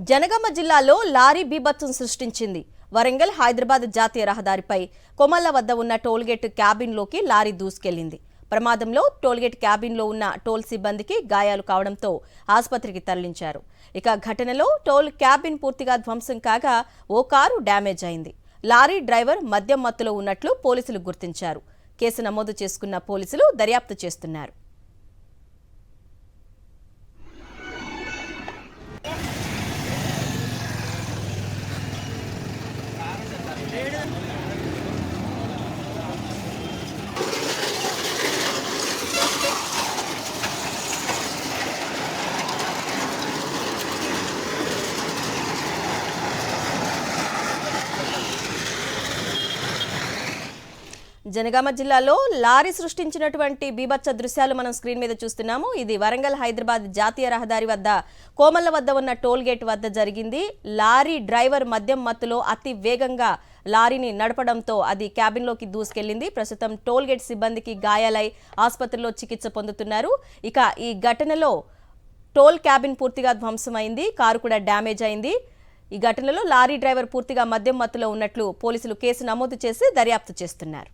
జనగామ జిల్లాలో లారీ బీభత్సం సృష్టించింది. వరంగల్ హైదరాబాద్ జాతీయ రహదారిపై కొమల్ల వద్ద ఉన్న టోల్గేట్ క్యాబిన్లోకి లారీ దూసుకెళ్లింది. ప్రమాదంలో టోల్గేట్ క్యాబిన్లో ఉన్న టోల్ సిబ్బందికి గాయాలు కావడంతో ఆసుపత్రికి తరలించారు. ఇక ఘటనలో టోల్ క్యాబిన్ పూర్తిగా ధ్వంసం కాగా ఓ కారు డ్యామేజ్ అయింది. లారీ డ్రైవర్ మద్యం మత్తులో ఉన్నట్లు పోలీసులు గుర్తించారు. కేసు నమోదు చేసుకున్న పోలీసులు దర్యాప్తు చేస్తున్నారు. జనగామ జిల్లాలో లారీ సృష్టించినటువంటి బీభత్స దృశ్యాలు మనం స్క్రీన్ మీద చూస్తున్నాము. ఇది వరంగల్ హైదరాబాద్ జాతీయ రహదారి వద్ద కోమల్ల వద్ద ఉన్న టోల్ గేట్ వద్ద జరిగింది. లారీ డ్రైవర్ మద్యం మత్తులో అతి వేగంగా లారీని నడపడంతో అది క్యాబిన్లోకి దూసుకెళ్లింది. ప్రస్తుతం టోల్ గేట్ సిబ్బందికి గాయాలై ఆసుపత్రిలో చికిత్స పొందుతున్నారు. ఇక ఈ ఘటనలో టోల్ క్యాబిన్ పూర్తిగా ధ్వంసమైంది. కారు కూడా డ్యామేజ్ అయింది. ఈ ఘటనలో లారీ డ్రైవర్ పూర్తిగా మద్యం మత్తులో ఉన్నట్లు పోలీసులు కేసు నమోదు చేసి దర్యాప్తు చేస్తున్నారు.